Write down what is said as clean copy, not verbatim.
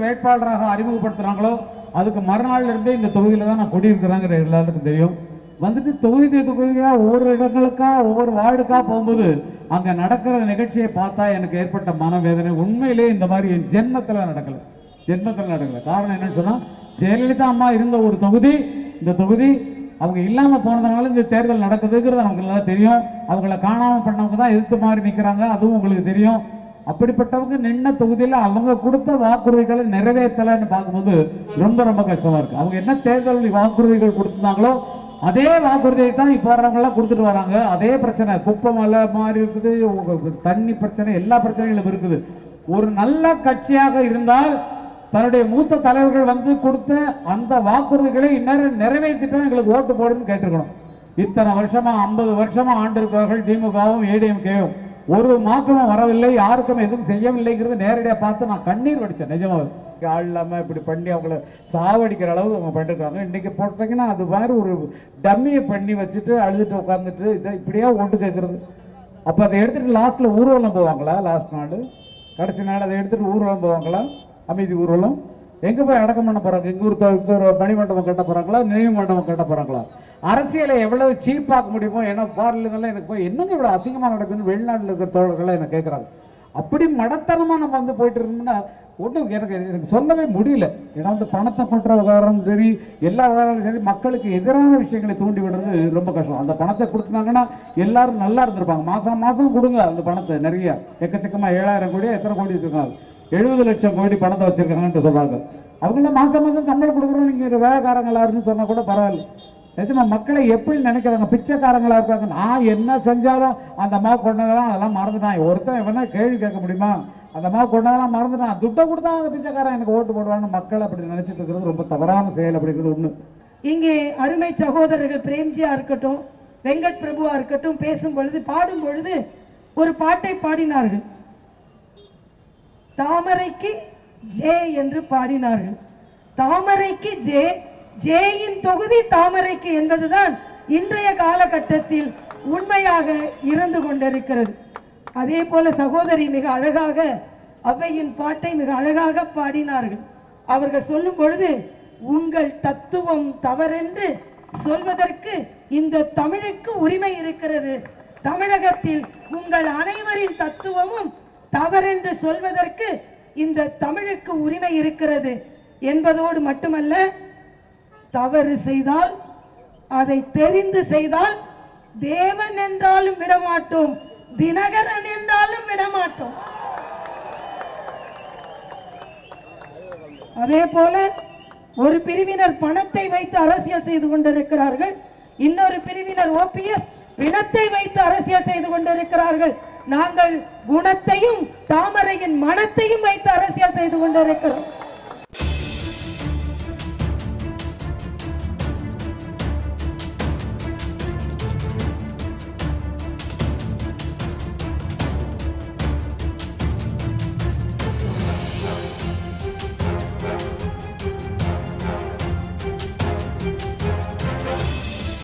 வேட்பாளராக அறிமுகப்படுத்துறாங்களோ அதுக்கு மறுநாள்ல இருந்தே இந்த தொகுதியில தான் நான் குடியிருக்கிறாங்கிற எல்லாருக்கும் தெரியும். வந்துட்டு தொகுதியா ஒவ்வொரு இடங்களுக்கா ஒவ்வொரு வார்டுக்கா போகும்போது அங்க நடக்கிற நிகழ்ச்சியை பார்த்தா எனக்கு ஏற்பட்ட மனவேதனை உண்மையிலேயே இந்த மாதிரி என் ஜென்மத்தில் நடக்கல. காரணம் என்னன்னு சொன்னா, ஜெயலலிதா அம்மா இருந்த ஒரு தொகுதி, இந்த தொகுதி அவங்க இல்லாம போனதுனால இந்த தேர்தல் நடக்குதுங்கிறது நமக்கு நல்லா தெரியும். அவங்கள காணாம பண்ணவங்க தான் எதிர்த்து மாதிரி நிற்கிறாங்க, அதுவும் உங்களுக்கு தெரியும். அப்படிப்பட்டவங்க நின்ன தொகுதியில் அவங்க கொடுத்த வாக்குறுதிகளை நிறைவேற்றலைன்னு பார்க்கும்போது ரொம்ப ரொம்ப கஷ்டமா இருக்கு. அவங்க என்ன தேர்தல் வாக்குறுதிகள் கொடுத்துருந்தாங்களோ அதே வாக்குறுதியை தான் இப்போ வர்றவங்கெல்லாம் கொடுத்துட்டு வராங்க. அதே பிரச்சனை, குப்பை மலை மாதிரி இருக்குது, தண்ணி பிரச்சனை, எல்லா பிரச்சனைகளும் இருக்குது. ஒரு நல்ல கட்சியாக இருந்தால் தன்னுடைய மூத்த தலைவர்கள் வந்து கொடுத்த அந்த வாக்குறுதிகளை இந்நேரம் நிறைவேற்றிட்டா எங்களுக்கு ஓட்டு போடுன்னு கேட்டிருக்கணும். இத்தனை வருஷமா 50 வருஷமா ஆண்டு இருக்கிறவர்கள் திமுகவும் ஏடிஎம்கேவும் ஒரு மாற்றமும் வரவில்லை, யாருக்கும் எதுவும் செய்யவில்லைங்கிறது நேரடியாக பார்த்து நான் கண்ணீர் வடித்தேன். நிஜமாக ஆள் இல்லாமல் இப்படி பண்ணி அவங்கள சாவடிக்கிற அளவு அவங்க பண்ணிருக்காங்க. இன்னைக்கு போட்டீங்கன்னா அது மாதிரி ஒரு டம்மியை பண்ணி வச்சுட்டு அழுதுட்டு உட்காந்துட்டு இதை இப்படியா ஓட்டு கேட்கறது. அப்போ அதை எடுத்துட்டு லாஸ்ட்ல ஊர்வலம் போவாங்களா? லாஸ்ட் நாள் கடைசி நாள் அதை எடுத்துட்டு ஊர்வலம் போவாங்களா? அமைதி ஊர்வலம் எங்க போய் அடக்கம் பண்ண போறாங்க? இங்க ஒரு மணிமண்டபம் கட்ட போறாங்களா? நினைவு மண்டபம் கட்ட போறாங்களா? அரசியலை எவ்வளவு சீப்பாக்க முடியுமோ, ஏன்னா பார்லிமெண்ட்ல எனக்கு போய் என்னங்க இவ்வளவு அசிங்கமா நடக்குதுன்னு வெளிநாட்டில் இருக்கிற தோழர்கள் என்ன கேட்கறாங்க. அப்படி மடத்தனமா நம்ம வந்து போயிட்டு இருந்தோம்னா ஒன்றும் எனக்கு சொல்லவே முடியல. ஏன்னா வந்து பணத்தை கொட்டுற விவகாரம் சரி, எல்லா விவகாரம் சரி, மக்களுக்கு எதிரான விஷயங்களை தூண்டி விடுறது ரொம்ப கஷ்டம். அந்த பணத்தை கொடுத்தாங்கன்னா எல்லாரும் நல்லா இருந்திருப்பாங்க. மாசம் மாசம் கொடுங்க அந்த பணத்தை, நிறைய எக்கச்சக்கமா 7000 கோடி எத்தனை கோடி வச்சிருக்காங்க, 70 லட்சம் கோடி பணத்தை வச்சிருக்காங்கன்னு சொல்றாங்க. அவங்கள மாசம் மாசம் சம்பளம் கொடுக்குறோம், நீங்க வேலைக்காரங்களாருன்னு சொன்னா கூட பரவாயில்ல. நிஜமா மக்களை எப்படி நினைக்கிறாங்க, பிச்சைக்காரங்களா இருக்காங்க. நான் என்ன செஞ்சாலும் அந்த அம்மா கொண்டதெல்லாம் அதெல்லாம் மறந்துட்டான். ஒருத்தன் எவனா கேள்வி கேட்க முடியுமா? அந்த அம்மா கொண்டதெல்லாம் மறந்துட்டான், துட்டை கொடுத்தா அந்த பிச்சைக்காரன் எனக்கு ஓட்டு போடுவான்னு மக்கள் அப்படி நினைச்சிட்டு இருக்கிறது ரொம்ப தவறான செயல். அப்படிங்கிறது ஒண்ணு. இங்கே அருமை சகோதரர்கள் பிரேம்ஜியா இருக்கட்டும், வெங்கட் பிரபுவா இருக்கட்டும், பேசும் பொழுது பாடும் பொழுது ஒரு பாட்டை பாடினார்கள். தாமரைக்கு ஜே என்று பாடினார்கள். தாமரைக்கு ஜே, ஜேயின் தொகுதி தாமரைக்கு என்பதுதான் இன்றைய காலகட்டத்தில் உண்மையாக இருந்து கொண்டிருக்கிறது. அதே போல சகோதரி மிக அழகாக அவையின் பாட்டை மிக அழகாக பாடினார்கள். அவர்கள் சொல்லும் பொழுது, உங்கள் தத்துவம் தவறென்று சொல்வதற்கு இந்த தமிழுக்கு உரிமை இருக்கிறது. தமிழகத்தில் உங்கள் அனைவரின் தத்துவமும் தவறென்று சொல்வதற்கு இந்த தமிழுக்கு உரிமை இருக்கிறது என்பதோடு மட்டுமல்ல, தவறு செய்தால் அதை தெரிந்து செய்தால் தேவன் என்றாலும் விடமாட்டோம், தினகரன் என்றாலும் விடமாட்டோம். அதே போல ஒரு பிரிவினர் பணத்தை வைத்து அரசியல் செய்து கொண்டிருக்கிறார்கள், இன்னொரு பிரிவினர் ஓபிஎஸ் பிணத்தை வைத்து அரசியல் செய்து கொண்டிருக்கிறார்கள். நாங்கள் குணத்தையும் தாமரையின் மனத்தையும் வைத்து அரசியல் செய்து கொண்டிருக்கிறோம்.